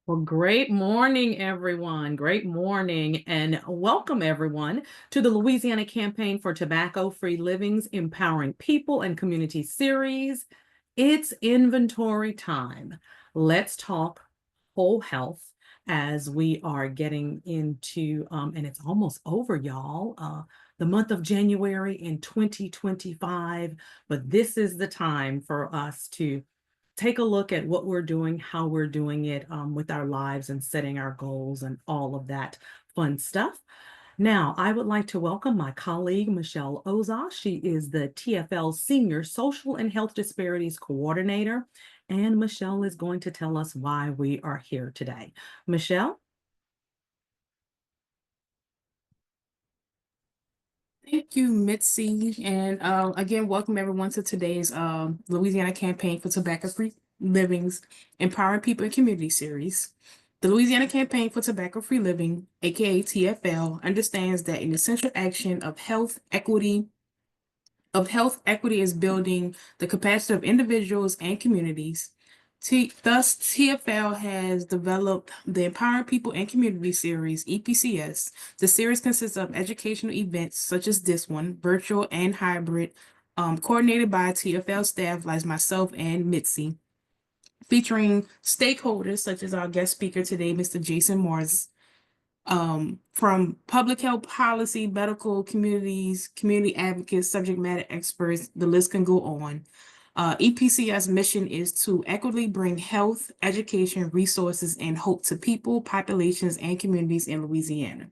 Well, great morning, everyone. Great morning, and welcome everyone to the Louisiana Campaign for Tobacco-Free Living's Empowering People and Community series. It's inventory time. Let's talk whole health as we are getting into, and it's almost over, y'all. The month of January in 2025, but this is the time for us to take a look at what we're doing, how we're doing it with our lives and setting our goals and all of that fun stuff. Now, I would like to welcome my colleague, Michelle Ozas. She is the TFL Senior Social and Health Disparities Coordinator, and Michelle is going to tell us why we are here today. Michelle? Thank you, Mitzi. And again, welcome everyone to today's Louisiana Campaign for Tobacco-Free Living's Empowering People and Community series. The Louisiana Campaign for Tobacco-Free Living, aka TFL, understands that an essential action of health equity is building the capacity of individuals and communities. Thus, TFL has developed the Empowering People and Community Series, EPCS. The series consists of educational events such as this one, virtual and hybrid, coordinated by TFL staff like myself and Mitzi, featuring stakeholders such as our guest speaker today, Mr. Jason Morris, from public health policy, medical communities, community advocates, subject matter experts, the list can go on. EPCS mission is to equitably bring health, education, resources, and hope to people, populations, and communities in Louisiana.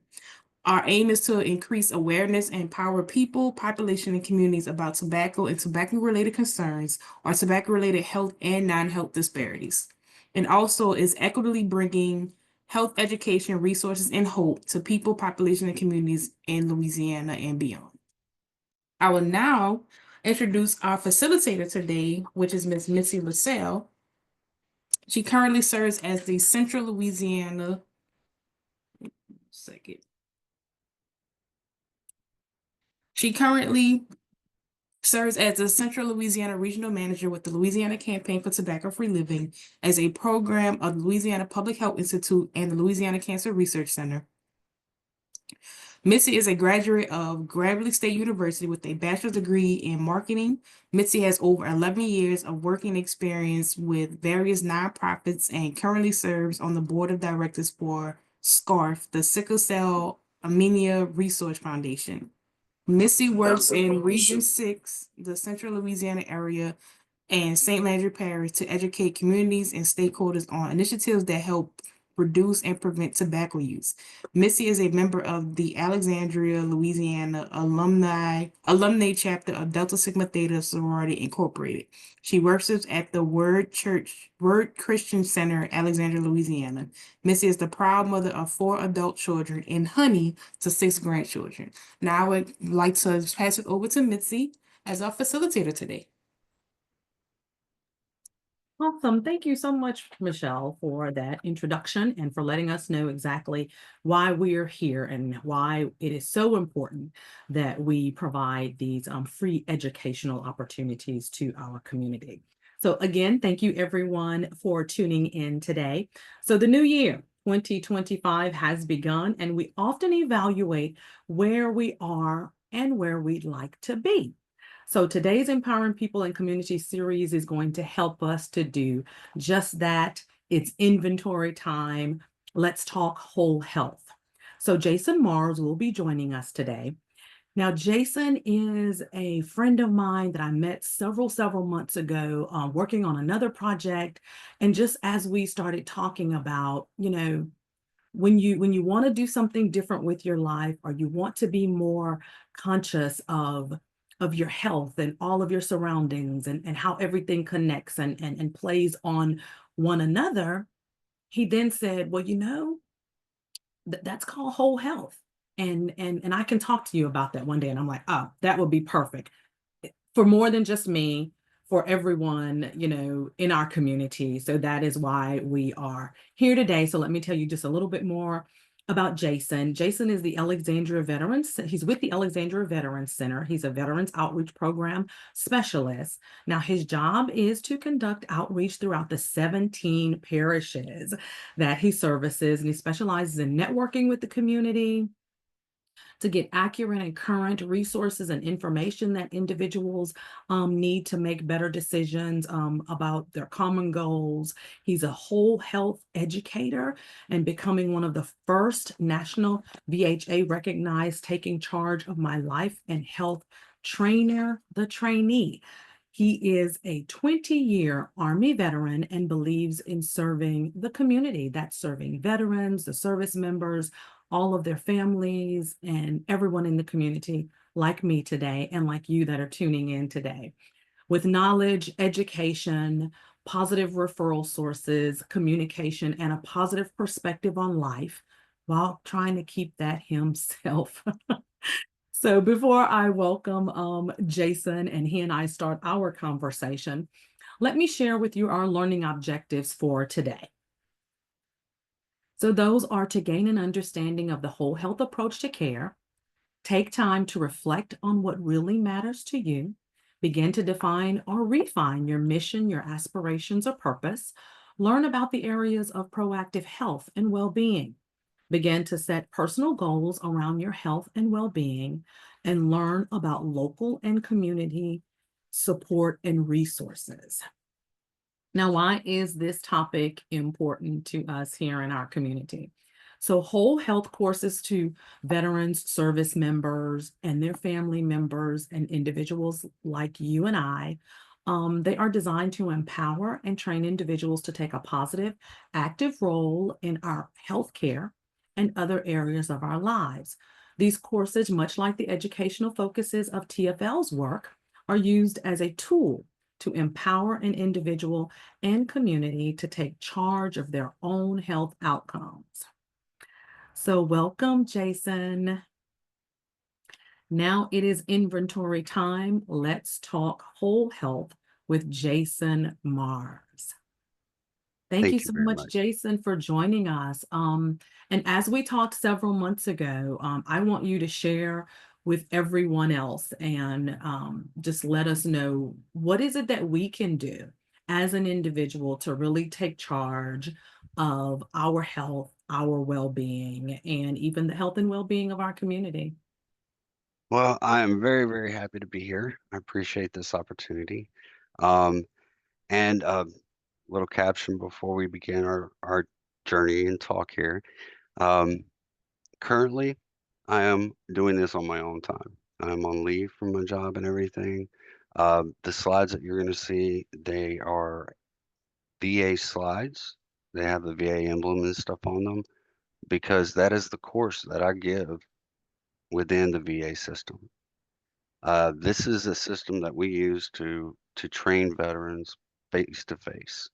Our aim is to increase awareness and empower people, population, and communities about tobacco and tobacco-related concerns or tobacco-related health and non-health disparities. And also is equitably bringing health education, resources, and hope to people, population, and communities in Louisiana and beyond. I will now introduce our facilitator today, which is Ms. Mitzi LaSalle. She currently serves as the Central Louisiana, second. She currently serves as the Central Louisiana Regional Manager with the Louisiana Campaign for Tobacco-Free Living as a program of the Louisiana Public Health Institute and the Louisiana Cancer Research Center. Mitzi is a graduate of Gravely State University with a bachelor's degree in marketing. Mitzi has over 11 years of working experience with various nonprofits and currently serves on the board of directors for SCARF, the Sickle Cell Anemia Research Foundation. Missy works in Region 6, the Central Louisiana area, and St. Landry Parish to educate communities and stakeholders on initiatives that help reduce and prevent tobacco use. Missy is a member of the Alexandria, Louisiana alumni chapter of Delta Sigma Theta Sorority Incorporated. She works at the Word Christian Center, Alexandria, Louisiana. Missy is the proud mother of 4 adult children and honey to 6 grandchildren. Now I would like to pass it over to Mitzi as our facilitator today. Awesome. Thank you so much, Michelle, for that introduction and for letting us know exactly why we're here and why it is so important that we provide these free educational opportunities to our community. So again, thank you everyone for tuning in today. So the new year, 2025 has begun, and we often evaluate where we are and where we'd like to be. So today's Empowering People and Community series is going to help us to do just that. It's inventory time. Let's talk whole health. So Jason Mars will be joining us today. Now, Jason is a friend of mine that I met several months ago, working on another project. And just as we started talking about, when you want to do something different with your life, or you want to be more conscious of your health and all of your surroundings and how everything connects and plays on one another, he then said, well, that's called whole health. And I can talk to you about that one day. And I'm like, oh, that would be perfect for more than just me, for everyone, in our community. So that is why we are here today. So let me tell you just a little bit more about Jason. Jason is the Alexandria Veterans. He's with the Alexandria Veterans Center. He's a Veterans Outreach Program specialist. Now, his job is to conduct outreach throughout the 17 parishes that he services, and he specializes in networking with the community to get accurate and current resources and information that individuals need to make better decisions about their common goals. He's a whole health educator and becoming one of the first national VHA recognized taking charge of my life and health trainer, the trainee. He is a 20-year Army veteran and believes in serving the community. That's serving veterans, the service members, all of their families, and everyone in the community like me today and like you that are tuning in today. With knowledge, education, positive referral sources, communication, and a positive perspective on life while trying to keep that himself. So before I welcome Jason and he and I start our conversation, let me share with you our learning objectives for today. So those are to gain an understanding of the whole health approach to care, take time to reflect on what really matters to you, begin to define or refine your mission, your aspirations, or purpose, learn about the areas of proactive health and well-being, begin to set personal goals around your health and well-being, and learn about local and community support and resources. Now, why is this topic important to us here in our community? So, whole health courses to veterans, service members, and their family members, and individuals like you and I, they are designed to empower and train individuals to take a positive, active role in our healthcare and other areas of our lives. These courses, much like the educational focuses of TFL's work, are used as a tool to empower an individual and community to take charge of their own health outcomes. So welcome, Jason. Now it is inventory time. Let's talk whole health with Jason Mars. Thank you Thank you so very much, much. Jason, for joining us. And as we talked several months ago, I want you to share with everyone else and just let us know what is it that we can do as an individual to really take charge of our health, our well-being, and even the health and well-being of our community. Well, I am very, very happy to be here. I appreciate this opportunity. Um, and a little caption before we begin our journey and talk here. Um, Currently, I am doing this on my own time. I'm on leave from my job and everything. The slides that you're going to see, they are VA slides. They have the VA emblem and stuff on them because that is the course that I give within the VA system. This is a system that we use to train veterans face to face,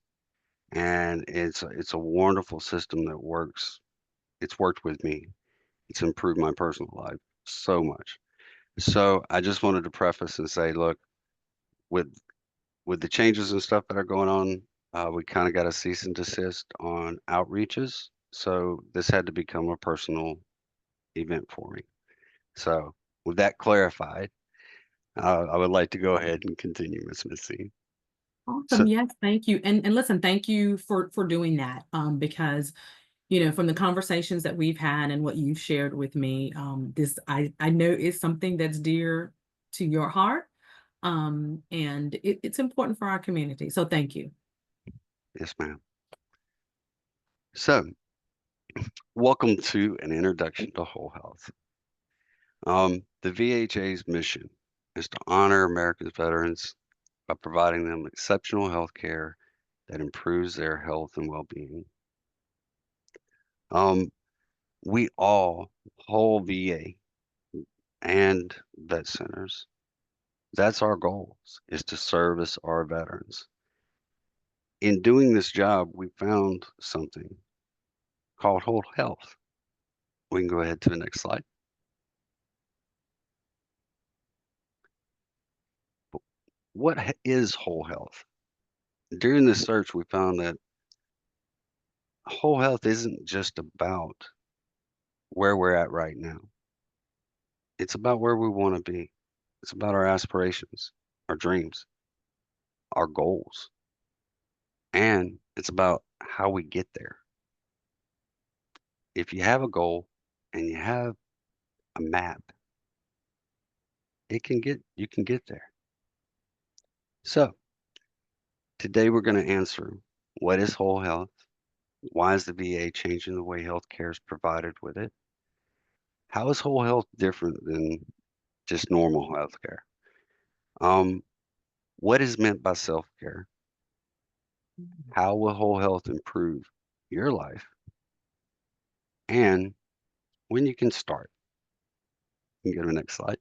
and it's a wonderful system that works. It's worked with me. It's improved my personal life so much. So I just wanted to preface and say, look, with with the changes and stuff that are going on, we kind of got a cease and desist on outreaches. So this had to become a personal event for me. So with that clarified, I would like to go ahead and continue, Miss Missy. So Awesome. Yes, thank you. And listen, thank you for doing that. Because from the conversations that we've had and what you've shared with me, this I know is something that's dear to your heart. And it's important for our community. So thank you. yes, ma'am. So welcome to an introduction to whole health. The VHA's mission is to honor America's veterans by providing them exceptional health care that improves their health and well-being. Um, we all, whole VA and vet centers, that's our goals, is to service our veterans. In doing this job, we found something called whole health. We can go ahead to the next slide. What is whole health? During this search, we found that whole health isn't just about where we're at right now. It's about where we want to be. It's about our aspirations, our dreams, our goals, and it's about how we get there. If you have a goal and you have a map, you can get there. So, today we're going to answer, what is whole health? Why is the VA changing the way healthcare is provided with it? How is whole health different than just normal healthcare? Um, what is meant by self-care? How will whole health improve your life? And when you can start. You can go to the next slide.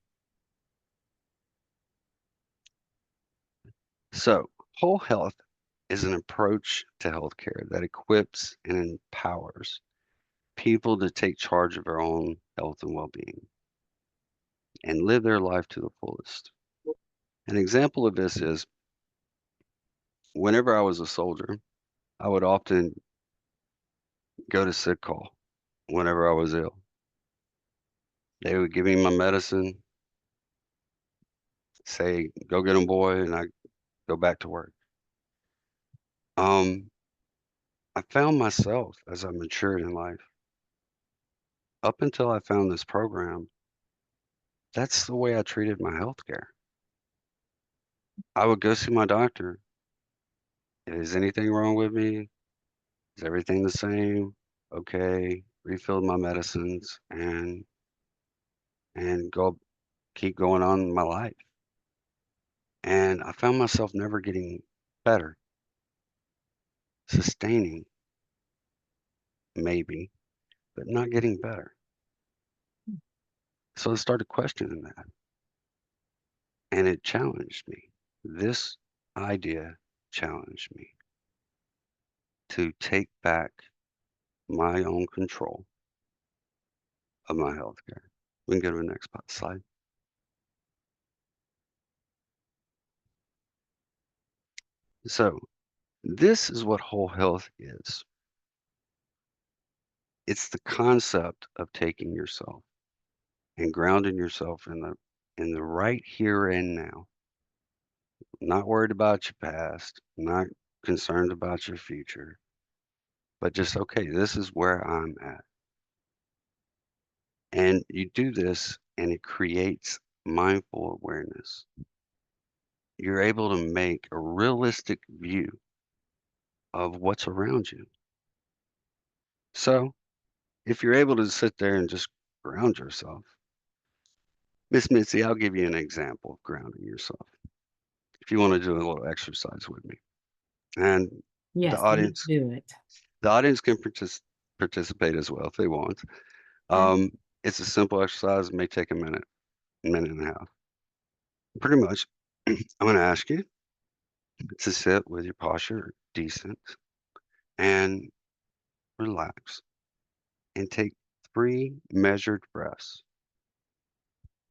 So, whole health is an approach to healthcare that equips and empowers people to take charge of their own health and well-being and live their life to the fullest. An example of this is, whenever I was a soldier, I would often go to sick call whenever I was ill. They would give me my medicine, say, go get them, boy, and I go back to work. Um, I found myself as I matured in life, up until I found this program, that's the way I treated my healthcare. I would go see my doctor. Is anything wrong with me? Is everything the same? Okay, refill my medicines and go keep going on in my life. And I found myself never getting better, sustaining maybe, but not getting better. So I started questioning that, and it challenged me. This idea challenged me to take back my own control of my healthcare. We can go to the next slide. So, this is what whole health is. It's the concept of taking yourself and grounding yourself in the right here and now. Not worried about your past, not concerned about your future, but just, okay, this is where I'm at. And you do this and it creates mindful awareness. You're able to make a realistic view of what's around you. So, if you're able to sit there and just ground yourself, Miss Mitzi, I'll give you an example of grounding yourself. If you want to do a little exercise with me, and the Yes, please audience, do it. the audience can participate as well if they want. Um, it's a simple exercise. It may take a minute and a half. Pretty much, I'm going to ask you to sit with your posture decent and relax and take 3 measured breaths.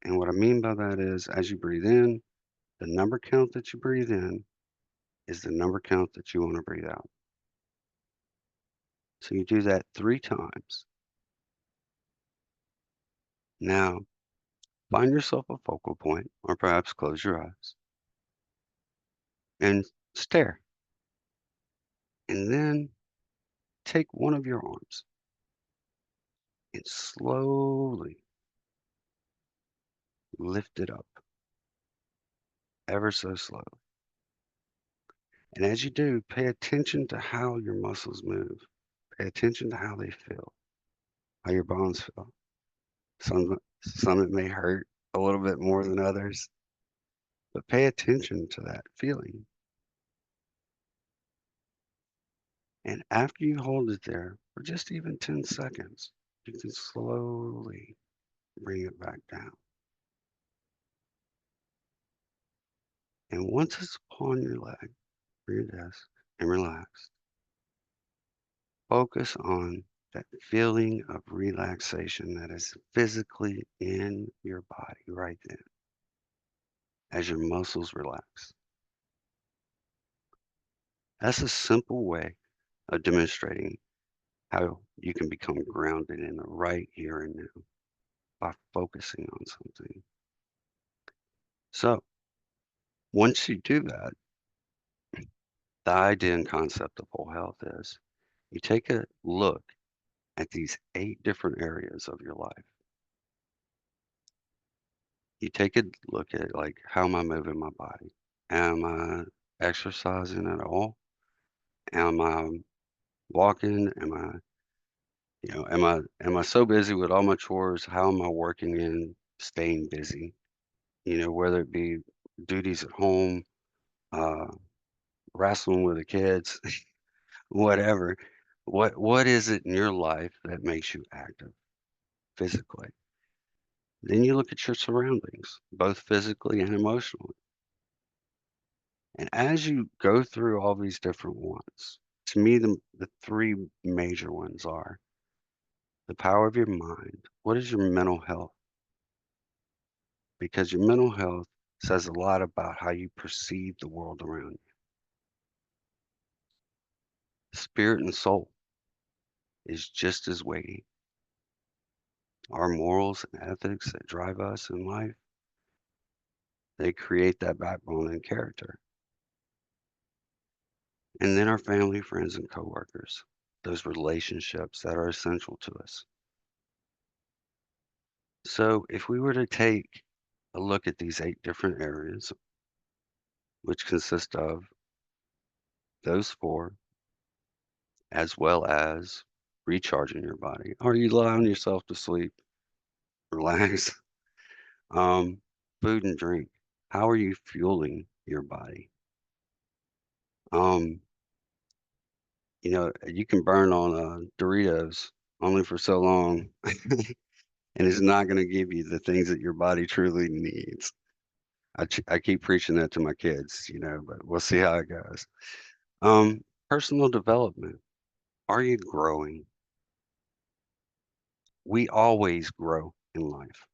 And what I mean by that is, as you breathe in, the number count that you breathe in is the number count that you want to breathe out. So you do that 3 times. Now, find yourself a focal point, or perhaps close your eyes and stare. And then take one of your arms and slowly lift it up, ever so slow. And as you do, pay attention to how your muscles move. Pay attention to how they feel, how your bones feel. Some it may hurt a little bit more than others, but pay attention to that feeling. And after you hold it there for just even 10 seconds, you can slowly bring it back down. And once it's upon your leg or your desk and relaxed, focus on that feeling of relaxation that is physically in your body right then as your muscles relax. That's a simple way of demonstrating how you can become grounded in the right here and now by focusing on something. So once you do that, the idea and concept of whole health is you take a look at these 8 different areas of your life. You take a look at, like, how am I moving my body? Am I exercising at all? Am I walking? Am I so busy with all my chores? How am I working in staying busy? Whether it be duties at home, uh, wrestling with the kids, whatever. What is it in your life that makes you active physically? Then you look at your surroundings, both physically and emotionally. And as you go through all these different ones, to me, the 3 major ones are the power of your mind. What is your mental health? Because your mental health says a lot about how you perceive the world around you. Spirit and soul is just as weighty. Our morals and ethics that drive us in life, they create that backbone and character. And then our family, friends, and coworkers, those relationships that are essential to us. So if we were to take a look at these 8 different areas, which consist of those 4, as well as recharging your body. Are you allowing yourself to sleep, relax? Food and drink. How are you fueling your body? Um, you can burn on Doritos only for so long, and it's not going to give you the things that your body truly needs. I keep preaching that to my kids, but we'll see how it goes. Um, Personal development. Are you growing? We always grow in life.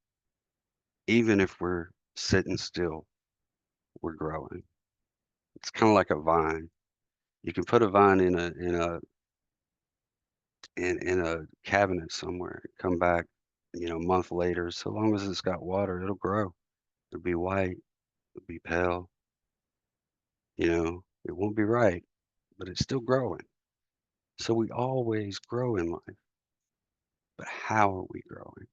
Even if we're sitting still, we're growing. It's kind of like a vine. You can put a vine in a cabinet somewhere, come back, a month later. So long as it's got water, it'll grow. It'll be white, it'll be pale, it won't be right, but it's still growing. So we always grow in life. But how are we growing?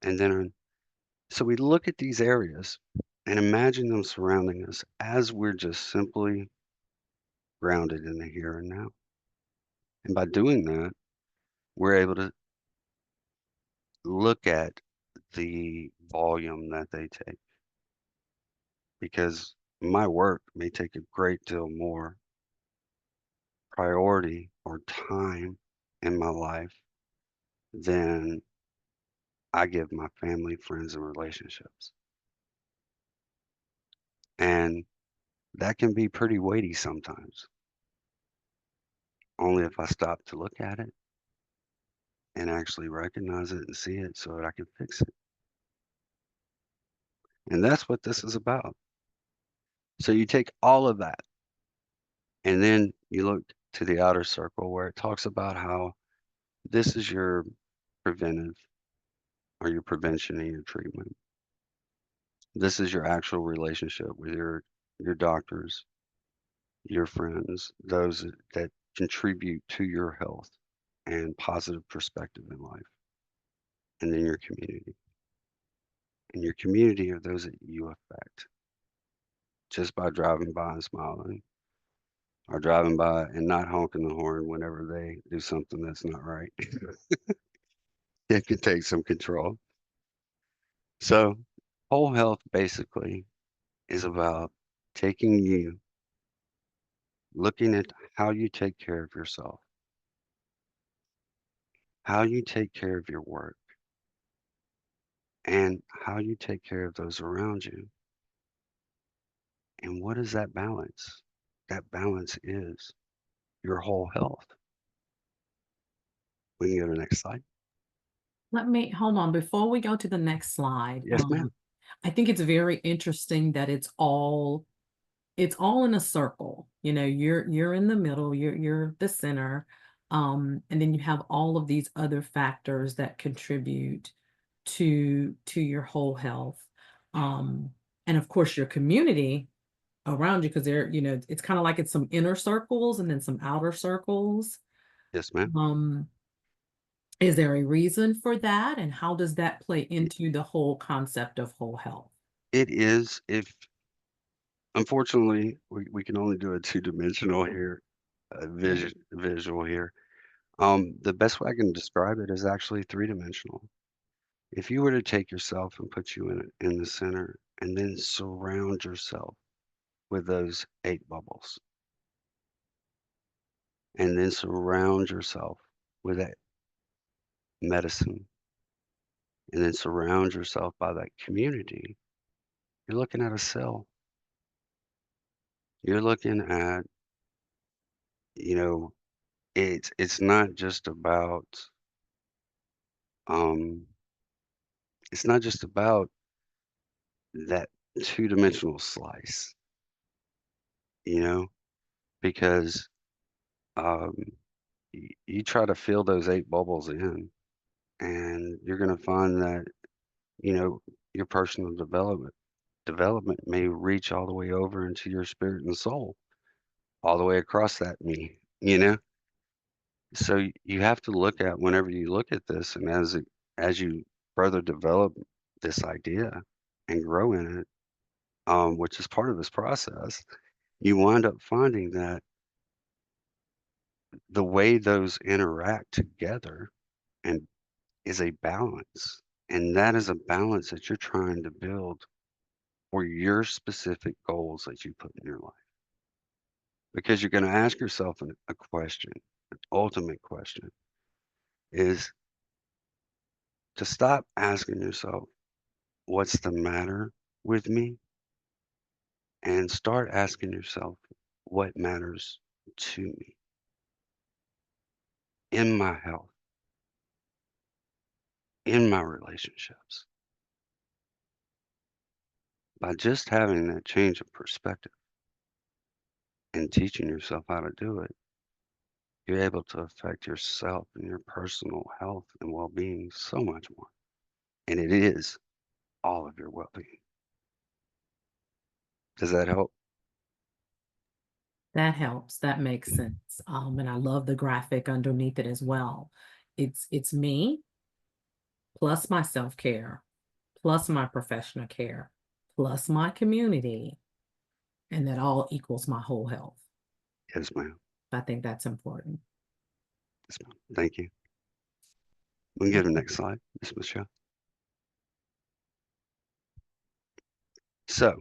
And then so we look at these areas and imagine them surrounding us as we're just simply grounded in the here and now. And by doing that, we're able to look at the volume that they take because my work may take a great deal more priority or time in my life than I give my family, friends, and relationships. And that can be pretty weighty sometimes, only if I stop to look at it and actually recognize it and see it so that I can fix it. And that's what this is about. So you take all of that and then you look to the outer circle where it talks about how this is your preventive or your prevention and your treatment. This is your actual relationship with your doctors, your friends, those that contribute to your health and positive perspective in life. And then your community. And your community are those that you affect just by driving by and smiling or driving by and not honking the horn whenever they do something that's not right. It can take some control. So, whole health basically is about taking you, looking at how you take care of yourself, how you take care of your work, and how you take care of those around you. And what is that balance? That balance is your whole health. We can go to the next slide. Let me hold on before we go to the next slide. Yes, ma'am. I think it's very interesting that it's all in a circle. You're in the middle, you're the center. And then you have all of these other factors that contribute to your whole health. And of course your community around you, because they're, it's kind of like it's some inner circles and then some outer circles. Yes, ma'am. Is there a reason for that? And how does that play into the whole concept of whole health? It is, if unfortunately, we can only do a two-dimensional here, visual here. The best way I can describe it is actually three-dimensional. If you were to take yourself and put you in the center and then surround yourself with those 8 bubbles, and then surround yourself with that medicine, and then surround yourself by that community, you're looking at a cell. You're looking at, you know, it's not just about um it's not just about that two-dimensional slice, you know, because um you try to fill those 8 bubbles in, and you're going to find that, you know, your personal development may reach all the way over into your spirit and soul, all the way across that me, you know? So you have to look at, whenever you look at this, and as you further develop this idea and grow in it, which is part of this process, you wind up finding that the way those interact together and is a balance. And that is a balance that you're trying to build for your specific goals that you put in your life. Because you're going to ask yourself a question, an ultimate question is to stop asking yourself, what's the matter with me? And start asking yourself, what matters to me in my health, in my relationships. By just having that change of perspective and teaching yourself how to do it, you're able to affect yourself and your personal health and well-being so much more. And it is all of your well-being. Does that help? That helps. That makes sense. And I love the graphic underneath it as well. It's me plus my self-care, plus my professional care, plus my community, and that all equals my whole health. Yes, ma'am. I think that's important. Yes, ma'am. Thank you. We can go to the next slide, Ms. Michelle. So,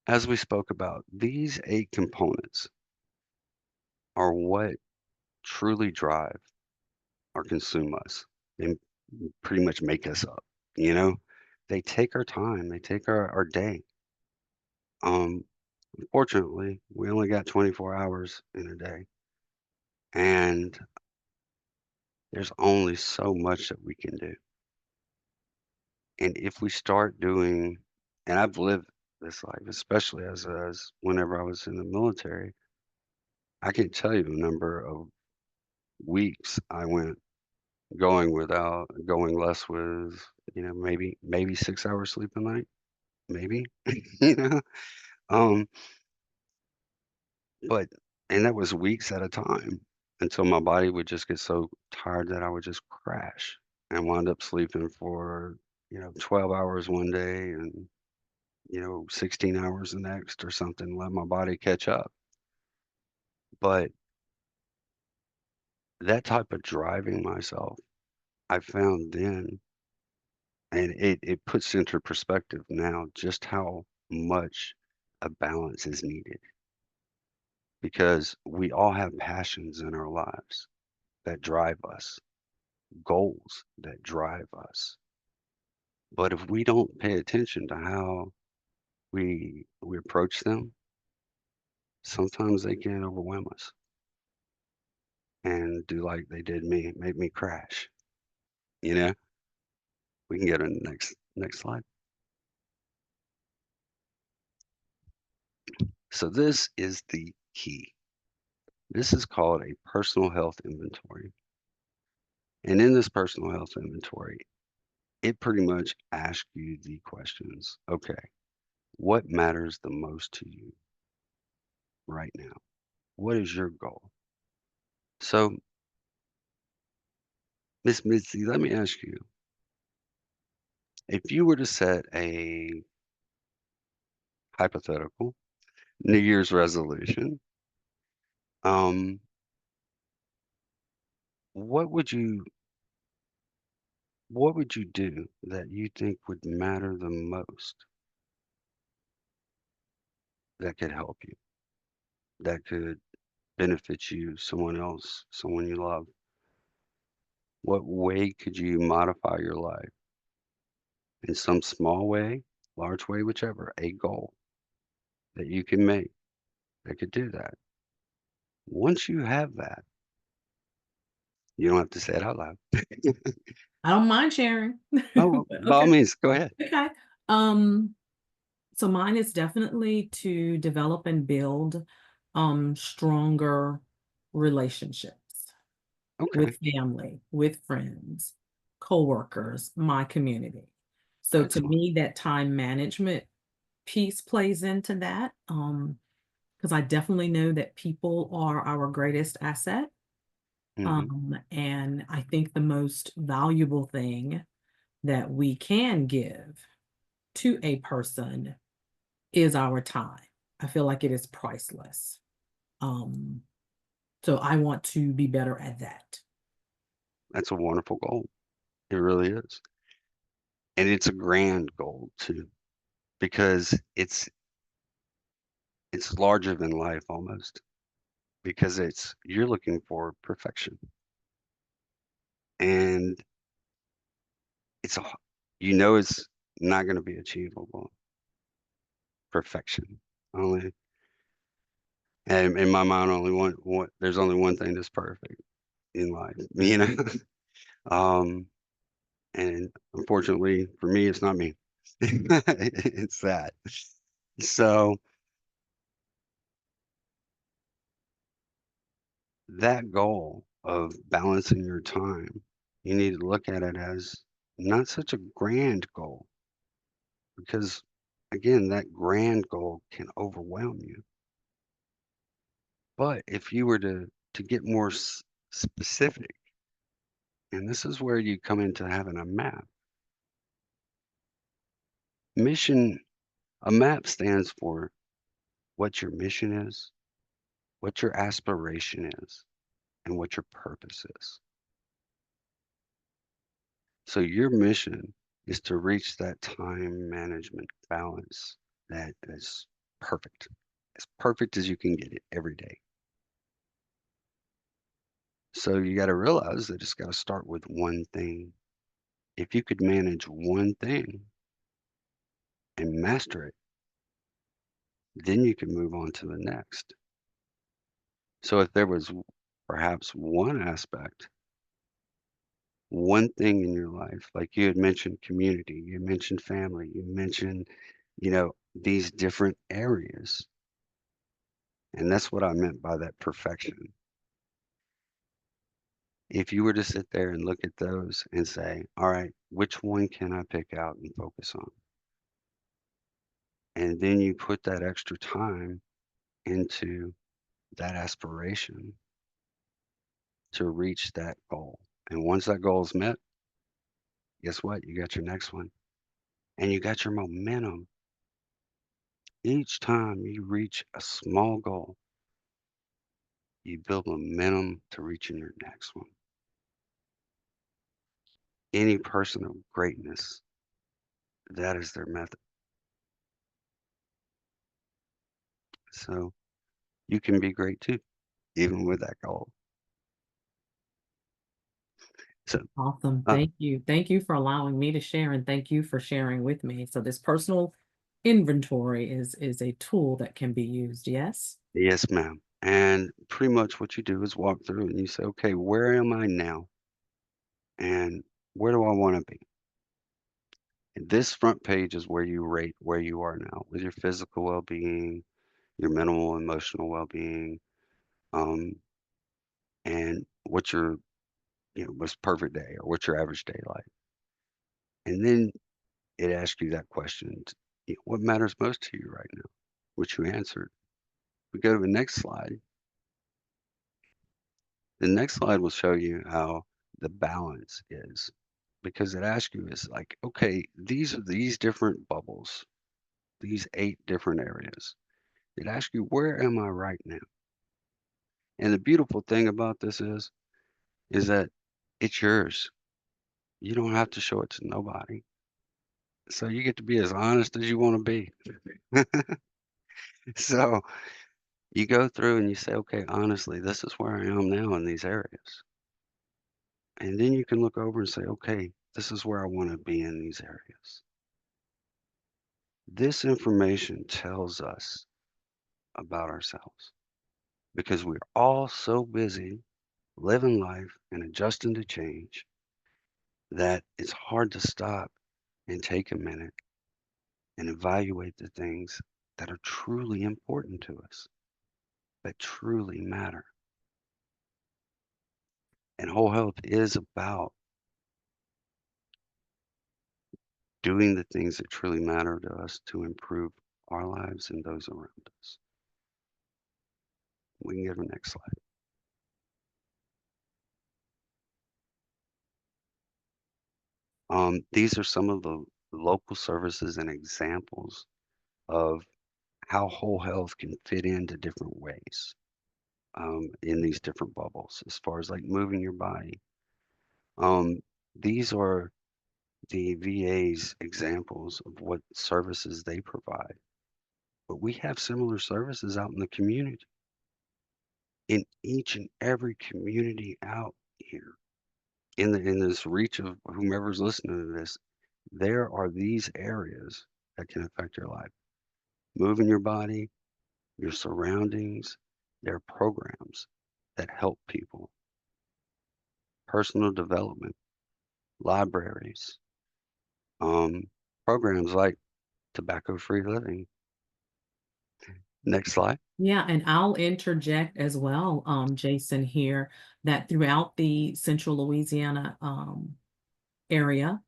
as we spoke about, these 8 components are what truly drive or consume us and pretty much make us up, you know? They take our time, they take our day. Um, Unfortunately, we only got 24 hours in a day, and there's only so much that we can do. And if we start doing, and I've lived this life, especially as whenever I was in the military, I can tell you the number of weeks I went going less with, maybe 6 hours sleep a night, maybe, you know, um, but and that was weeks at a time until my body would just get so tired that I would just crash and wind up sleeping for, 12 hours one day and, 16 hours the next or something, let my body catch up. But that type of driving myself, I found then, and it puts into perspective now just how much a balance is needed because we all have passions in our lives that drive us, goals that drive us. But if we don't pay attention to how we approach them, sometimes they can overwhelm us and do like they did me, make me crash. You know, we can get to the next slide. So this is the key. This is called a personal health inventory. And in this personal health inventory, it pretty much asks you the questions. Okay, what matters the most to you right now? What is your goal? So, Miss Mitzi, let me ask you, if you were to set a hypothetical New Year's resolution, um, what would you what would you do that you think would matter the most that could help you, that could benefit you, someone else, someone you love? What way could you modify your life in some small way, large way, whichever, a goal that you can make that could do that? Once you have that, you don't have to say it out loud. I don't mind sharing. Oh, But by all okay. means, go ahead. Okay. Um, so mine is definitely to develop and build stronger relationships Okay, with family, with friends, coworkers, my community. So to excellent. me, that time management piece plays into that. Because I definitely know that people are our greatest asset. Mhm. And I think the most valuable thing that we can give to a person is our time. I feel like it is priceless. Um, so I want to be better at that. That's a wonderful goal. It really is. And it's a grand goal too, because it's larger than life almost, because it's you're looking for perfection. And it's a it's not going to be achievable. Perfection. Only and in my mind only one there's only one thing that's perfect in life, you know. Um and unfortunately for me it's not me. It's that. So that goal of balancing your time, you need to look at it as not such a grand goal because, again, that grand goal can overwhelm you. But if you were to get more specific, and this is where you come into having a map. Mission, a map stands for what your mission is, what your aspiration is, and what your purpose is. So your mission is to reach that time management balance that is perfect, as perfect as you can get it every day. So you got to realize that it's got to start with one thing. If you could manage one thing and master it, then you can move on to the next. So if there was perhaps one aspect, one thing in your life, like you had mentioned community, you mentioned family, you mentioned, these different areas. And that's what I meant by that perfection. If you were to sit there and look at those and say, all right, which one can I pick out and focus on? And then you put that extra time into that aspiration to reach that goal. And once that goal is met, guess what? You got your next one and you got your momentum. Each time you reach a small goal, you build momentum to reaching your next one. Any person of greatness, that is their method. So you can be great too, even with that goal. So, Awesome. uh, Thank you. Thank you for allowing me to share and thank you for sharing with me. So this personal inventory is a tool that can be used. Yes. yes, ma'am. And pretty much what you do is walk through and you say, okay, where am I now? And where do I want to be? And this front page is where you rate where you are now with your physical well being, your mental, emotional well being, um, and what's your, most perfect day or what's your average day like? And then it asks you that question, what matters most to you right now? Which you answered. We go to the next slide. The next slide will show you how the balance is because it asks you is like, okay, these are these different bubbles, these 8 different areas. It asks you, where am I right now? And the beautiful thing about this is that it's yours. You don't have to show it to nobody. So you get to be as honest as you want to be. So you go through and you say, okay, honestly, this is where I am now in these areas. And then you can look over and say, okay, this is where I want to be in these areas. This information tells us about ourselves because we're all so busy living life and adjusting to change that it's hard to stop and take a minute and evaluate the things that are truly important to us, that truly matter. And whole health is about doing the things that truly matter to us to improve our lives and those around us. We can go to the next slide. These are some of the local services and examples of how whole health can fit into different ways in these different bubbles, as far as like moving your body. Um, these are the VA's examples of what services they provide. But we have similar services out in the community, in each and every community out here, in this reach of whomever's listening to this. There are these areas that can affect your life. Moving your body, your surroundings, there are programs that help people. Personal development, libraries, um, programs like tobacco-free living. Next slide. Yeah, and I'll interject as well, Jason, here, that throughout the Central Louisiana area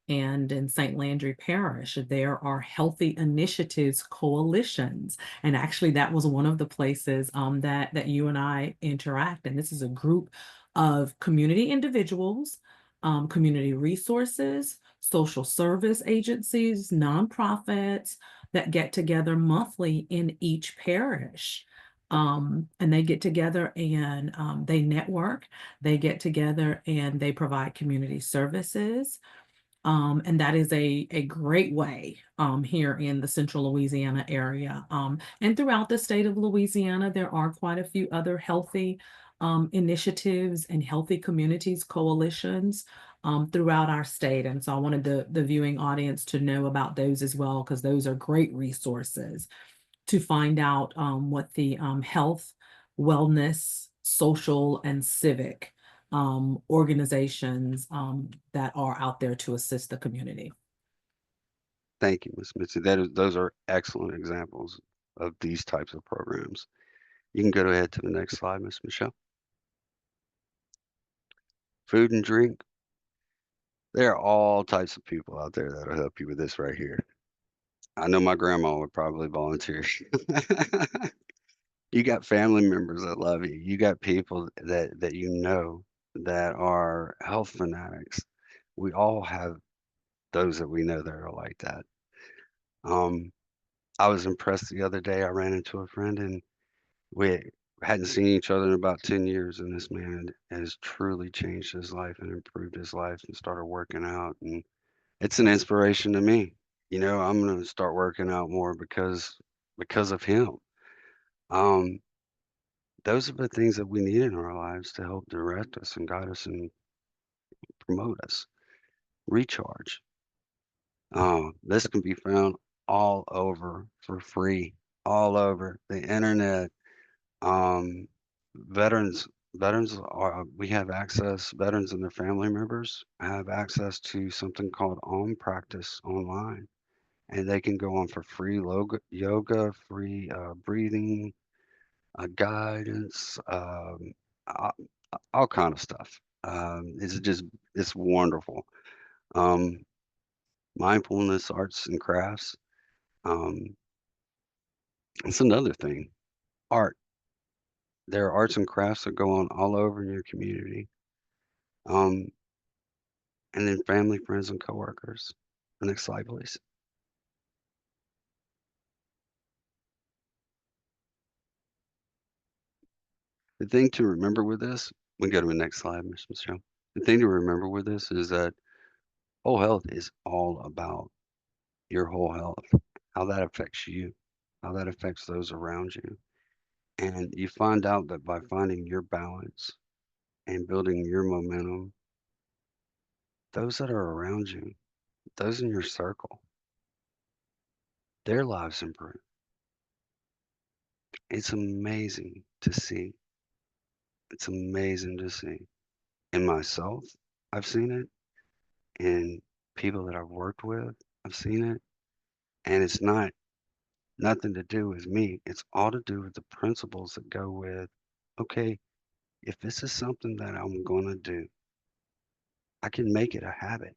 and in St. Landry Parish, there are healthy initiatives coalitions. And actually, that was one of the places that you and I interact. And this is a group of community individuals, community resources, social service agencies, nonprofits that get together monthly in each parish. And they get together and they network, they get together and they provide community services. And that is a great way here in the Central Louisiana area. And throughout the state of Louisiana, there are quite a few other healthy initiatives and healthy communities coalitions throughout our state. And so I wanted the viewing audience to know about those as well, because those are great resources to find out what the health, wellness, social, and civic organizations that are out there to assist the community. Thank you, Ms. Mitzi. Those are excellent examples of these types of programs. You can go ahead to the next slide, Ms. Michelle. Food and drink. There are all types of people out there that'll help you with this right here. I know my grandma would probably volunteer. You got family members that love you. You got people that you know that are health fanatics. We all have those that we know that are like that. Um, I was impressed the other day. I ran into a friend and we hadn't seen each other in about 10 years, and this man has truly changed his life and improved his life and started working out. And it's an inspiration to me. I'm going to start working out more because of him. Um, those are the things that we need in our lives to help direct us and guide us and promote us. Recharge. This can be found all over for free, all over the internet. Um, veterans we have access, veterans and their family members have access to something called Om Practice online, and they can go on for free yoga, free breathing, guidance, uh, all kind of stuff. It's wonderful. Um, Mindfulness, arts and crafts. Um, it's another thing. Art. There are arts and crafts that go on all over in your community. Um, and then family, friends, and coworkers. The next slide, please. The thing to remember with this, we go to the next slide, Miss Michelle. The thing to remember with this is that whole health is all about your whole health, how that affects you, how that affects those around you. And you find out that by finding your balance and building your momentum, those that are around you, those in your circle, their lives improve. It's amazing to see. It's amazing to see. In myself, I've seen it. In people that I've worked with, I've seen it. And it's nothing to do with me. It's all to do with the principles that go with, okay, if this is something that I'm going to do, I can make it a habit.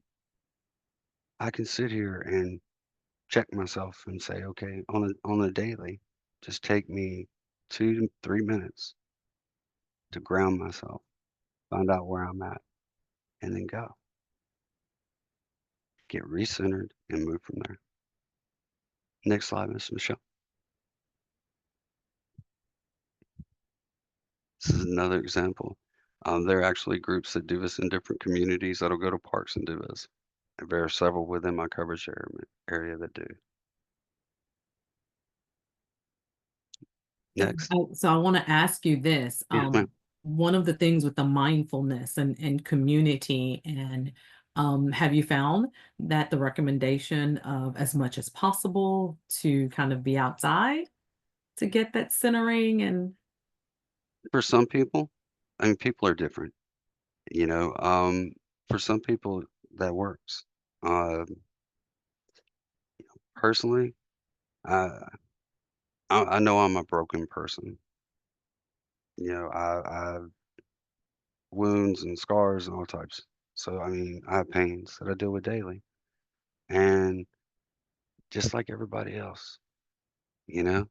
I can sit here and check myself and say, okay, on a daily, just take me 2 to 3 minutes to ground myself, find out where I'm at, and then go. Get recentered and move from there. Next slide, Miss Michelle. This is another example. There are actually groups that do this in different communities that'll go to parks and do this. There are several within my coverage area that do. Next. So I want to ask you this. Yes, ma'am. One of the things with the mindfulness and community, and have you found that the recommendation of as much as possible to kind of be outside to get that centering and For some people, I mean, people are different, you know. For some people, that works. Uh, Personally, uh, I know I'm a broken person. You know, I have wounds and scars and all types. So, I mean, I have pains that I deal with daily. And just like everybody else, you know?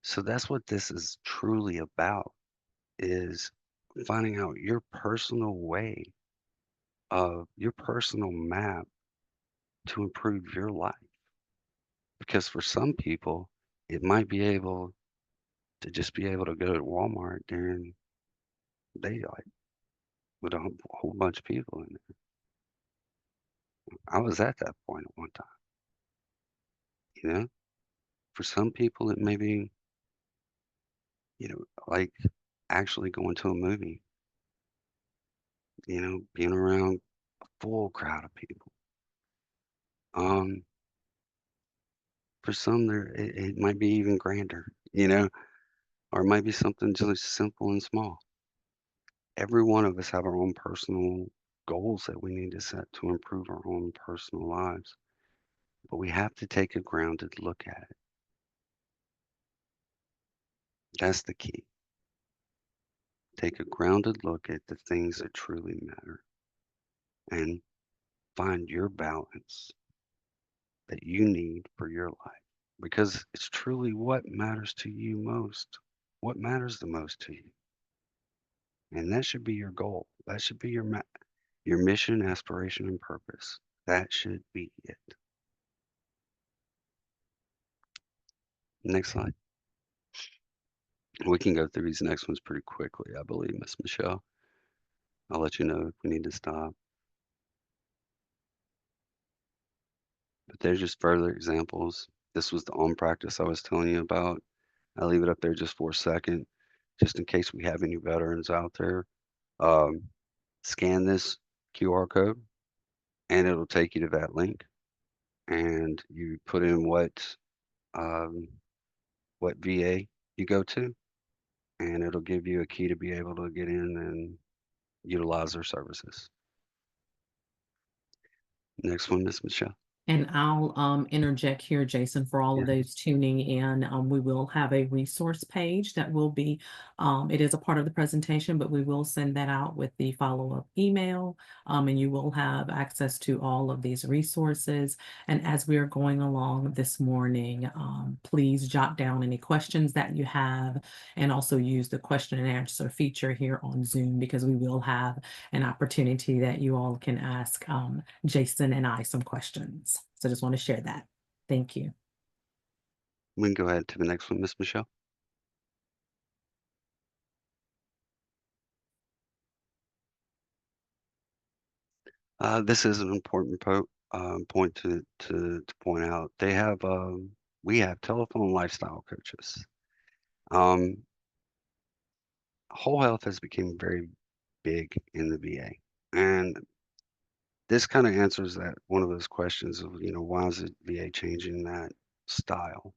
So that's what this is truly about is finding out your personal way of your personal map to improve your life. Because for some people, it might be able to just be able to go to Walmart during daylight with a whole bunch of people in there. I was at that point at one time, you know? For some people, it may be, like actually going to a movie, being around a full crowd of people. Um, for some, it might be even grander, or it might be something just simple and small. Every one of us have our own personal goals that we need to set to improve our own personal lives, but we have to take a grounded look at it. That's the key. Take a grounded look at the things that truly matter and find your balance that you need for your life because it's truly what matters to you most. What matters the most to you? And that should be your goal. That should be your mission, aspiration, and purpose. That should be it. Next slide. We can go through these next ones pretty quickly, I believe, Miss Michelle. I'll let you know if we need to stop. But there's just further examples. This was the OM practice I was telling you about. I'll leave it up there just for a second, just in case we have any veterans out there. Um, Scan this QR code and it'll take you to that link. And you put in what VA you go to, and it'll give you a key to be able to get in and utilize their services. Next one, Miss Michelle. And I'll interject here, Jason, for all of Yeah. those tuning in. We will have a resource page that will be, it is a part of the presentation, but we will send that out with the follow-up email. And you will have access to all of these resources. And as we are going along this morning, please jot down any questions that you have and also use the question and answer feature here on Zoom, because we will have an opportunity that you all can ask Jason and I some questions. So just want to share that. Thank you. We can go ahead to the next one, Miss Michelle. This is an important point to point out. We have telephone lifestyle coaches. Um, whole health has become very big in the VA, and this kind of answers that one of those questions of, why is the VA changing that style?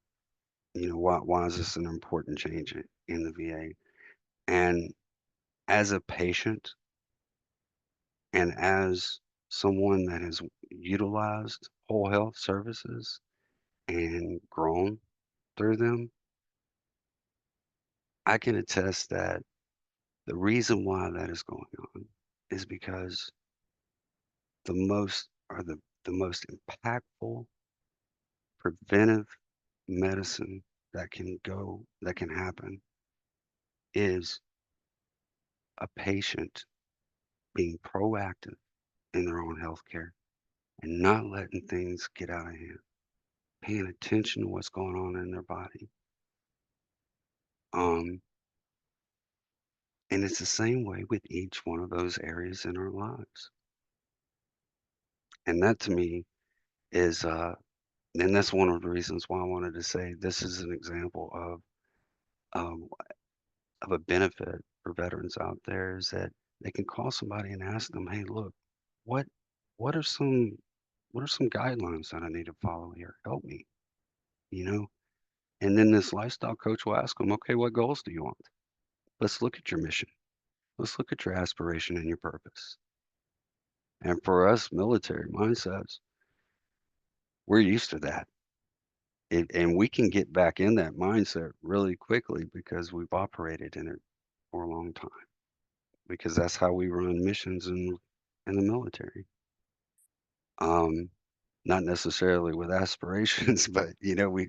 Why is this an important change in the VA? And as a patient and as someone that has utilized whole health services and grown through them, I can attest that the reason why that is going on is because the most impactful preventive medicine that can happen is a patient being proactive in their own healthcare and not letting things get out of hand, paying attention to what's going on in their body. Um, and it's the same way with each one of those areas in our lives. And that to me is, and that's one of the reasons why I wanted to say this is an example um, of a benefit for veterans out there is that they can call somebody and ask them, "Hey, look, what what are some what are some guidelines that I need to follow here? Help me," you know? And then this lifestyle coach will ask them, "Okay, what goals do you want? Let's look at your mission. Let's look at your aspiration and your purpose." And for us military mindsets, we're used to that. And we can get back in that mindset really quickly because we've operated in it for a long time. Because that's how we run missions in the military. Um, not necessarily with aspirations, but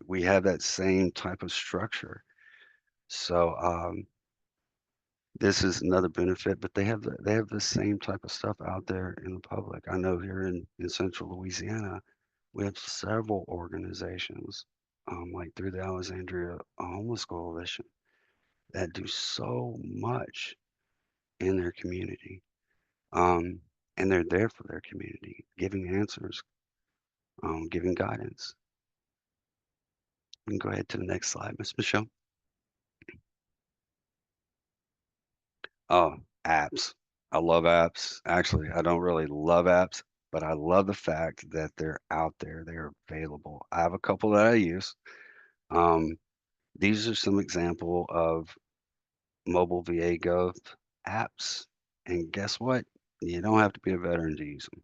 we have that same type of structure. So this is another benefit, but they have the same type of stuff out there in the public. I know here in Central Louisiana, we have several organizations, like through the Alexandria Homeless Coalition, that do so much in their community. Um, and they're there for their community, giving answers, giving guidance. We can go ahead to the next slide, Miss Michelle. Oh, apps. I love apps. Actually, I don't really love apps, but I love the fact that they're out there. They're available. I have a couple that I use. Um, these are some example of mobile VA Gov apps. And guess what? You don't have to be a veteran to use them.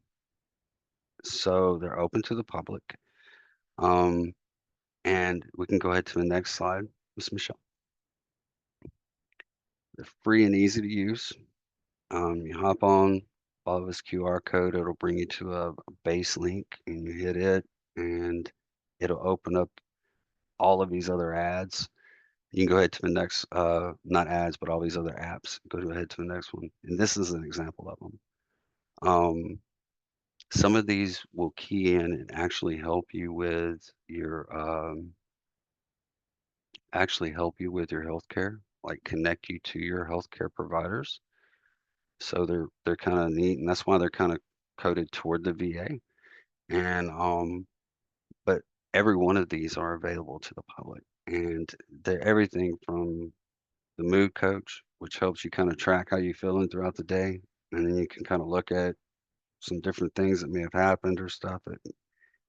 So they're open to the public. Um, and we can go ahead to the next slide, Miss Michelle. They're free and easy to use. You hop on, follow this QR code, it'll bring you to a base link and you hit it and it'll open up all of these other ads. You can go ahead to the next, not ads, but all these other apps. Go ahead to the next one. And this is an example of them. Some of these will key in and actually help you with your healthcare, like connect you to your healthcare providers. So they're kind of neat, and that's why they're kind of coded toward the VA. And but every one of these are available to the public, and they're everything from the mood coach, which helps you kind of track how you're feeling throughout the day, and then you can kind of look at some different things that may have happened or stuff that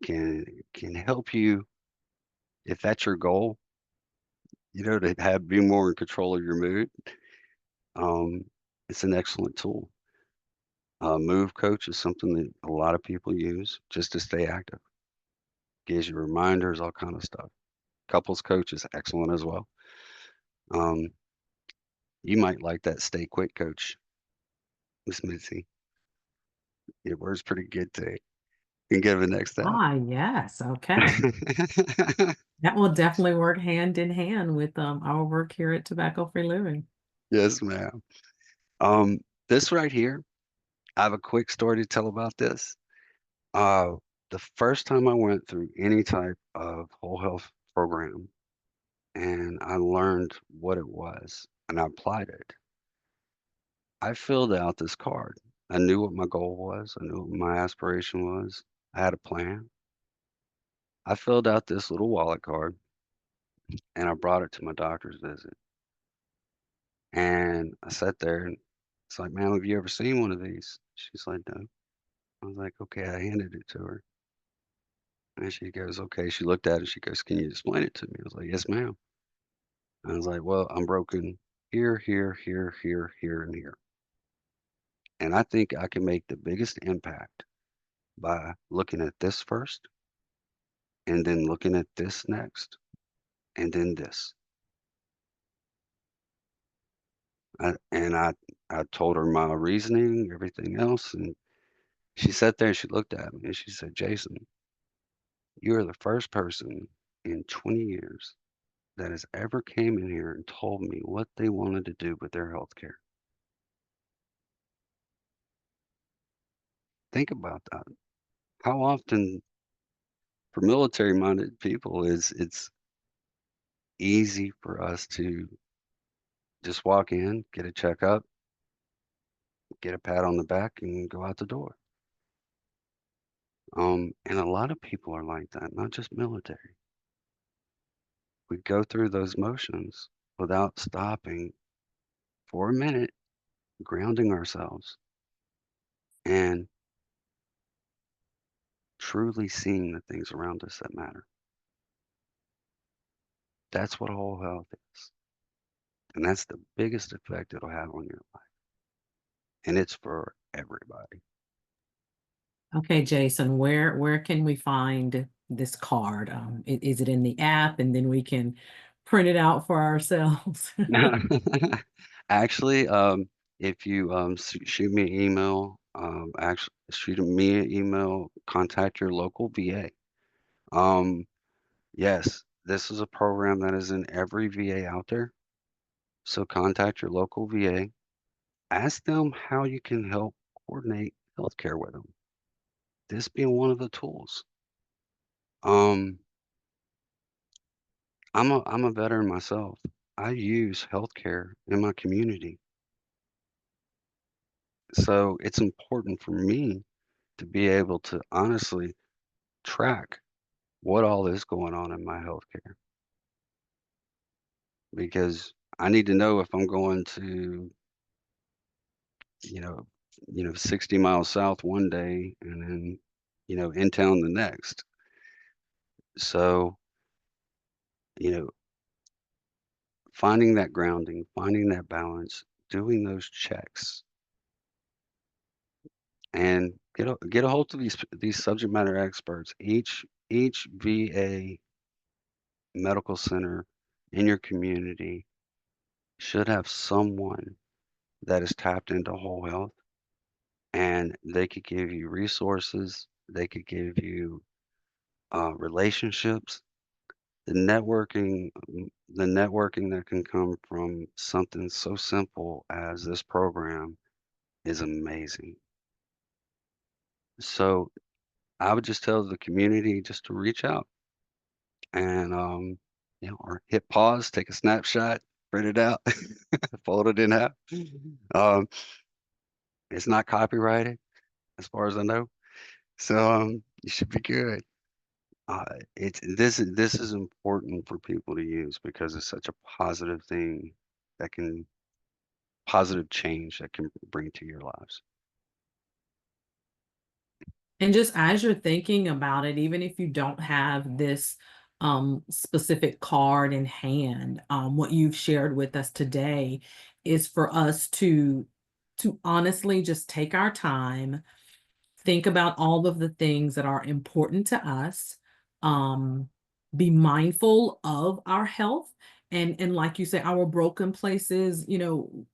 can help you if that's your goal, to be more in control of your mood. Um, it's an excellent tool. Move coach is something that a lot of people use just to stay active. gives you reminders, all kind of stuff. Couples coach is excellent as well. Um, you might like that stay quick coach, Miss Mitzi. It works pretty good today. You can give it next step. Ah, yes. Okay. That will definitely work hand in hand with our work here at Tobacco Free Living. Yes, ma'am. This right here, I have a quick story to tell about this. Uh, the first time I went through any type of whole health program and I learned what it was and I applied it, I filled out this card. I knew what my goal was. I knew what my aspiration was. I had a plan. I filled out this little wallet card and I brought it to my doctor's visit. And I sat there and it's like, ma'am, have you ever seen one of these? She's like, no. I was like, okay, I handed it to her. And she goes, okay. She looked at it. She goes, can you explain it to me? I was like, yes, ma'am. I was like, well, I'm broken here, here, here, here, here, and here. And I think I can make the biggest impact by looking at this first and then looking at this next and then this. I told her my reasoning, everything else. And she sat there and she looked at me and she said, Jason, you are the first person in 20 years that has ever came in here and told me what they wanted to do with their health care. Think about that. How often for military minded people is it's easy for us to just walk in, get a checkup, get a pat on the back and go out the door. And a lot of people are like that, not just military. We go through those motions without stopping for a minute, grounding ourselves and truly seeing the things around us that matter. That's what whole health is. And that's the biggest effect it'll have on your life. And it's for everybody. Okay, Jason, where can we find this card? Is it in the app and then we can print it out for ourselves? Actually, if you shoot me an email, actually shoot me an email, contact your local VA. Um, yes, this is a program that is in every VA out there. So contact your local VA. Ask them how you can help coordinate healthcare with them. This being one of the tools. Um, I'm a veteran myself. I use healthcare in my community. So it's important for me to be able to honestly track what all is going on in my healthcare because I need to know if I'm going to, you know, 60 miles south one day and then, in town the next. So, you know, finding that grounding, finding that balance, doing those checks and get a hold of these subject matter experts. Each VA medical center in your community should have someone that is tapped into whole health and they could give you resources, they could give you relationships, the networking that can come from something so simple as this program is amazing. So I would just tell the community just to reach out and or hit pause, take a snapshot, print it out, fold it in half. Um, it's not copyrighted as far as I know. So you should be good. This is important for people to use because it's such a positive thing that can positive change that can bring to your lives. And just as you're thinking about it, even if you don't have this specific card in hand, what you've shared with us today is for us to honestly just take our time, think about all of the things that are important to us, um, be mindful of our health. And like you say, our broken places,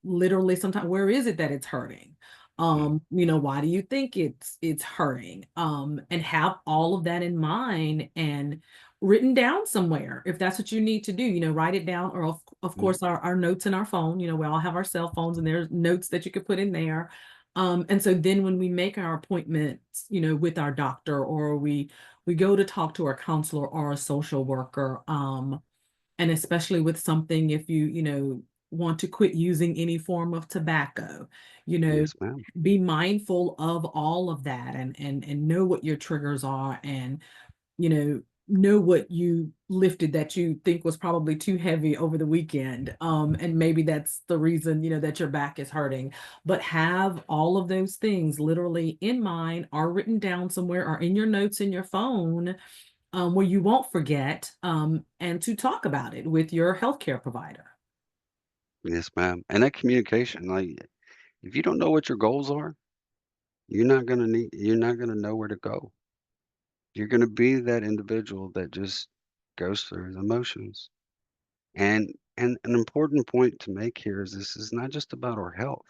literally sometimes, where is it that it's hurting? Mm, Why do you think it's hurting? And have all of that in mind and written down somewhere if that's what you need to do, write it down, or of mm, course our notes in our phone. We all have our cell phones, and there's notes that you could put in there. And so then when we make our appointments, with our doctor, or we go to talk to our counselor or a social worker, and especially with something, if you want to quit using any form of tobacco, you know, yes, ma'am. be mindful of all of that, and know what your triggers are, and know what you lifted that you think was probably too heavy over the weekend. And maybe that's the reason, that your back is hurting. But have all of those things literally in mind, or written down somewhere, or in your notes in your phone, where you won't forget, and to talk about it with your healthcare provider. Yes, ma'am. And that communication, like, if you don't know what your goals are, you're not gonna know where to go. You're gonna be that individual that just goes through the motions. And an important point to make here is this is not just about our health.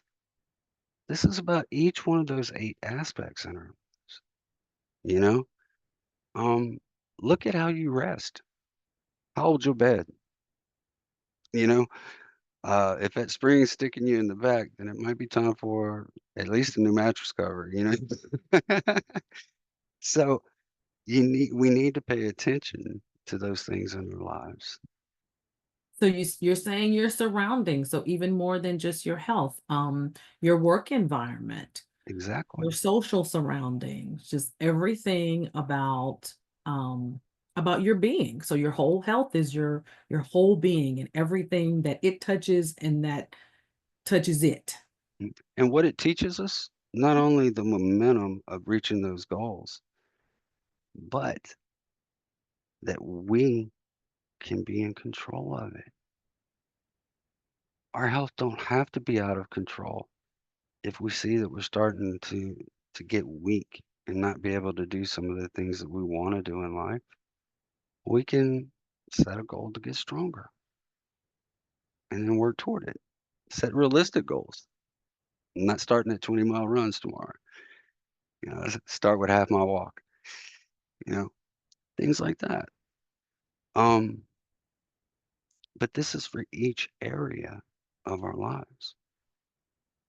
This is about each one of those 8 aspects in our lives, you know? Um, Look at how you rest. How old's your bed? You know, if that spring's sticking you in the back, then it might be time for at least a new mattress cover, you know? So we need to pay attention to those things in our lives. So you're saying your surroundings, so even more than just your health, your work environment, your Exactly. social surroundings, just everything about your being. So your whole health is your whole being, and everything that it touches and that touches it. And what it teaches us, not only the momentum of reaching those goals, but that we can be in control of it. Our health don't have to be out of control. If we see that we're starting to get weak and not be able to do some of the things that we want to do in life, we can set a goal to get stronger and then work toward it. Set realistic goals. Not starting at 20-mile runs tomorrow. Start with half mile walk, you know, things like that. Um, but this is for each area of our lives.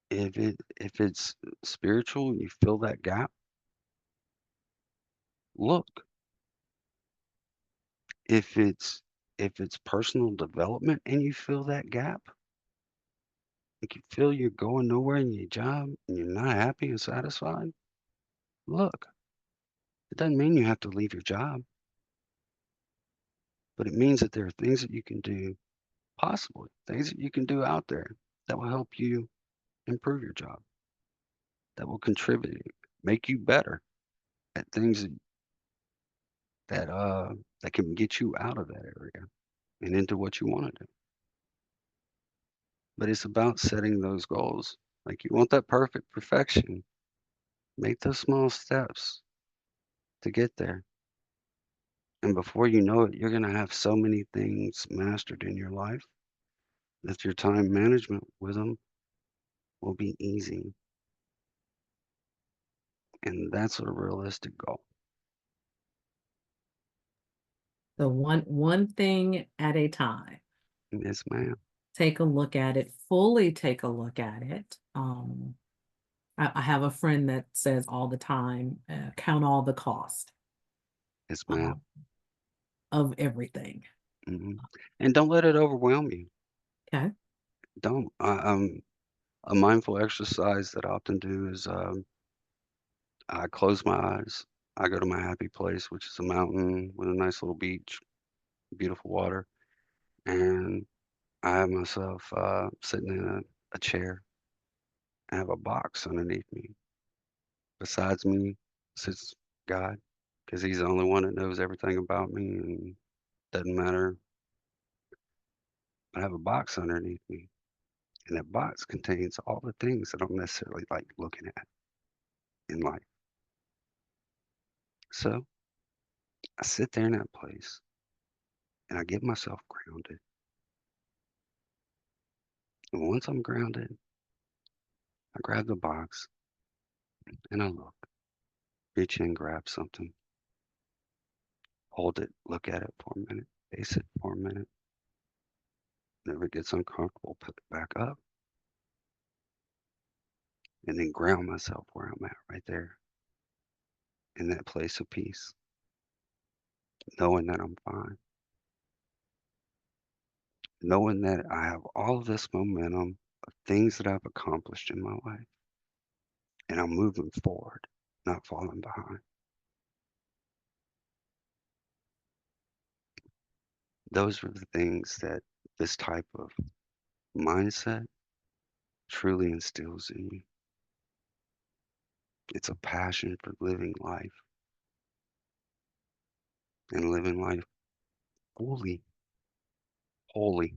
If it's spiritual, you fill that gap, look. If it's personal development and you fill that gap, like you feel you're going nowhere in your job and you're not happy and satisfied, look. It doesn't mean you have to leave your job, but it means that there are things that you can do, possibly things that you can do out there that will help you improve your job, that will contribute, make you better at things that can get you out of that area and into what you want to do. But it's about setting those goals. Like you want that perfect perfection, make those small steps to get there. And before you know it, you're going to have so many things mastered in your life that your time management with them will be easy. And that's a realistic goal. So one thing at a time. Yes, ma'am. Take a look at it, fully take a look at it. I have a friend that says all the time, count all the cost, Yes, ma'am. um, of everything. Hmm. And don't let it overwhelm you. Okay. Don't. A mindful exercise that I often do is I close my eyes. I go to my happy place, which is a mountain with a nice little beach, beautiful water, and I have myself sitting in a chair. I have a box underneath me. Besides me sits God, because He's the only one that knows everything about me, and doesn't matter. I have a box underneath me, and that box contains all the things that I don't necessarily like looking at in life. So I sit there in that place and I get myself grounded. And once I'm grounded, I grab the box and I look, reach in, grab something, hold it, look at it for a minute, face it for a minute. And if it gets uncomfortable, put it back up and then ground myself where I'm at right there in that place of peace, knowing that I'm fine, knowing that I have all of this momentum of things that I've accomplished in my life and I'm moving forward, not falling behind. Those are the things that this type of mindset truly instills in you. It's a passion for living life and living life fully, wholly.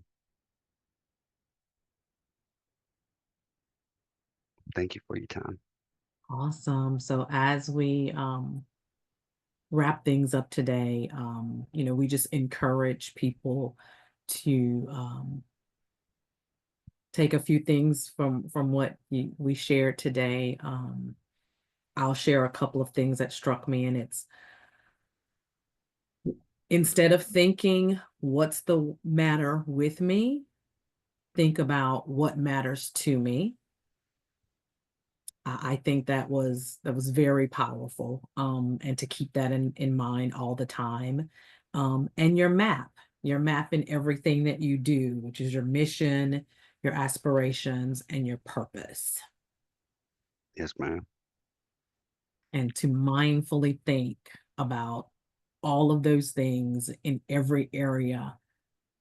Thank you for your time. Awesome. So as we wrap things up today, we just encourage people to take a few things from what we shared today. I'll share a couple of things that struck me, and it's instead of thinking what's the matter with me, think about what matters to me. I think that was very powerful, and to keep that in mind all the time. And your map in everything that you do, which is your mission, your aspirations, and your purpose. Yes, ma'am. And to mindfully think about all of those things in every area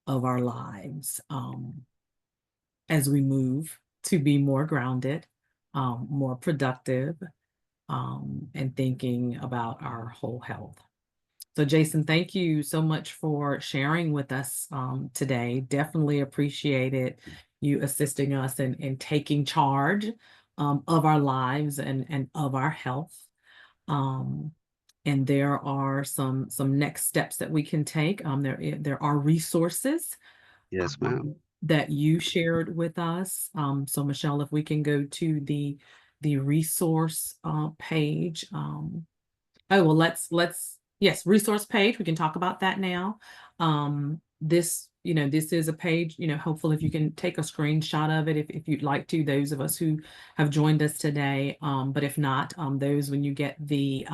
of our lives, as we move to be more grounded, more productive, and thinking about our whole health. So, Jason, thank you so much for sharing with us today. Definitely appreciated you assisting us in taking charge of our lives and of our health. Um, and there are some next steps that we can take. There are resources Yes, ma'am. that you shared with us. So Michelle, if we can go to the resource page. Oh, well, yes, resource page. We can talk about that now. This is a page, hopefully if you can take a screenshot of it, if you'd like to, those of us who have joined us today. But if not, those when you get the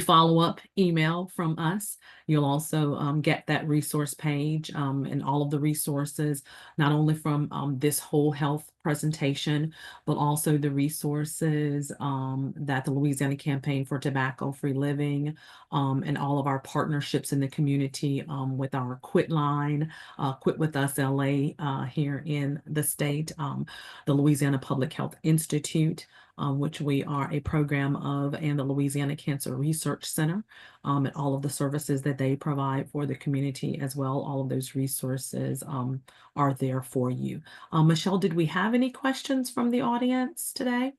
follow-up email from us. You'll also get that resource page and all of the resources, not only from this whole health presentation, but also the resources that the Louisiana Campaign for Tobacco-Free Living and all of our partnerships in the community with our Quit line, Quit With Us LA here in the state, the Louisiana Public Health Institute, which we are a program of, and the Louisiana Cancer Research Center, and all of the services that they provide for the community as well. All of those resources are there for you. Michelle, did we have any questions from the audience today?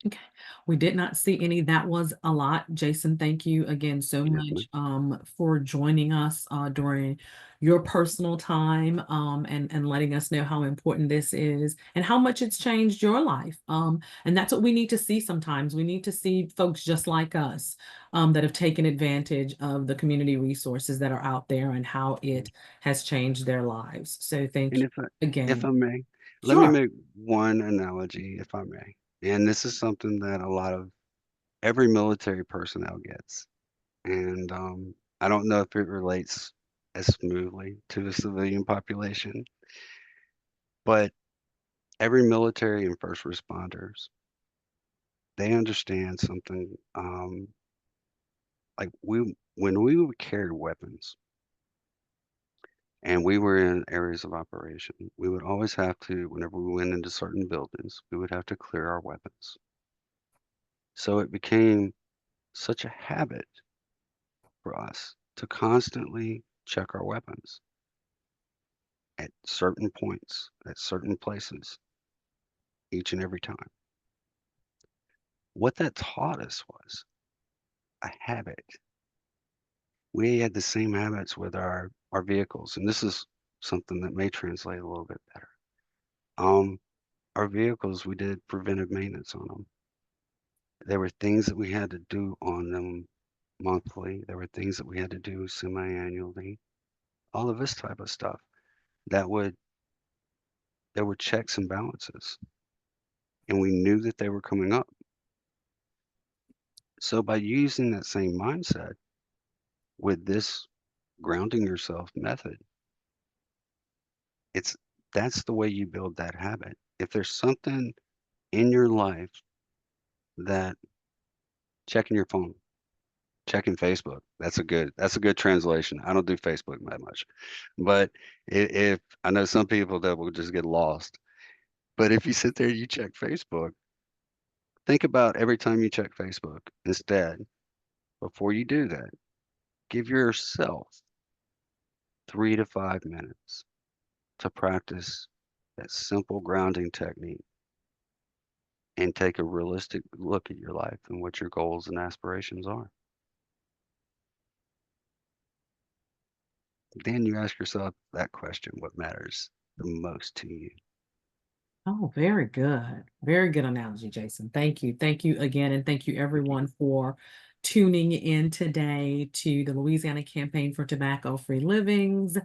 Okay, we did not see any. That was a lot. Jason, thank you again so Yes, ma'am. much for joining us during your personal time and letting us know how important this is and how much it's changed your life. And that's what we need to see sometimes. We need to see folks just like us that have taken advantage of the community resources that are out there and how it has changed their lives. So thank And you if again. I may, let me Sure. make one analogy, if I may. And this is something that a lot of every military personnel gets. And I don't know if it relates as smoothly to the civilian population, but every military and first responders, they understand something. Like when we would carry weapons and we were in areas of operation, we would always have to, whenever we went into certain buildings, we would have to clear our weapons. So it became such a habit for us to constantly check our weapons at certain points, at certain places. each and every time. What that taught us was a habit. We had the same habits with our vehicles, and this is something that may translate a little bit better. Our vehicles, we did preventive maintenance on them. There were things that we had to do on them monthly. There were things that we had to do semi-annually. All of this type of stuff that would there were checks and balances, and we knew that they were coming up. So by using that same mindset with this grounding yourself method, it's that's the way you build that habit. If there's something in your life that checking your phone, checking Facebook, that's a good translation. I don't do Facebook that much. But if I know some people that will just get lost. But if you sit there, you check Facebook, think about every time you check Facebook. Instead, before you do that, give yourself 3 to 5 minutes to practice that simple grounding technique and take a realistic look at your life and what your goals and aspirations are. Then you ask yourself that question, what matters the most to you? Oh, very good. Very good analogy, Jason. Thank you. Thank you again. And thank you everyone for tuning in today to the Louisiana Campaign for Tobacco-Free Livings,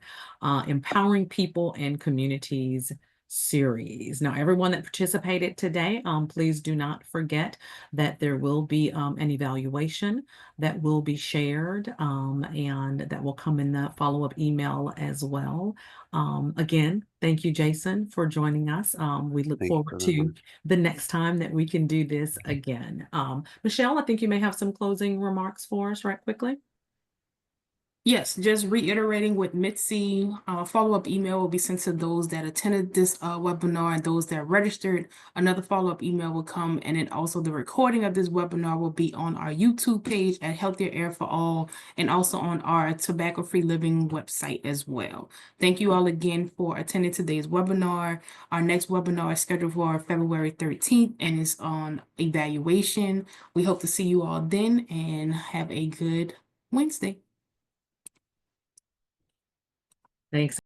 Empowering People and Communities series. Now, everyone that participated today, please do not forget that there will be an evaluation that will be shared and that will come in the follow-up email as well. Again, thank you, Jason, for joining us. We look Thank you forward for the to the next time that we can do this again. Michelle, I think you may have some closing remarks for us right quickly. Yes, just reiterating with Mitzi, follow-up email will be sent to those that attended this webinar and those that registered. Another follow-up email will come, and then also the recording of this webinar will be on our YouTube page at Healthier Air for All, and also on our Tobacco-Free Living website as well. Thank you all again for attending today's webinar. Our next webinar is scheduled for February 13th and is on evaluation. We hope to see you all then, and have a good Wednesday. Thanks.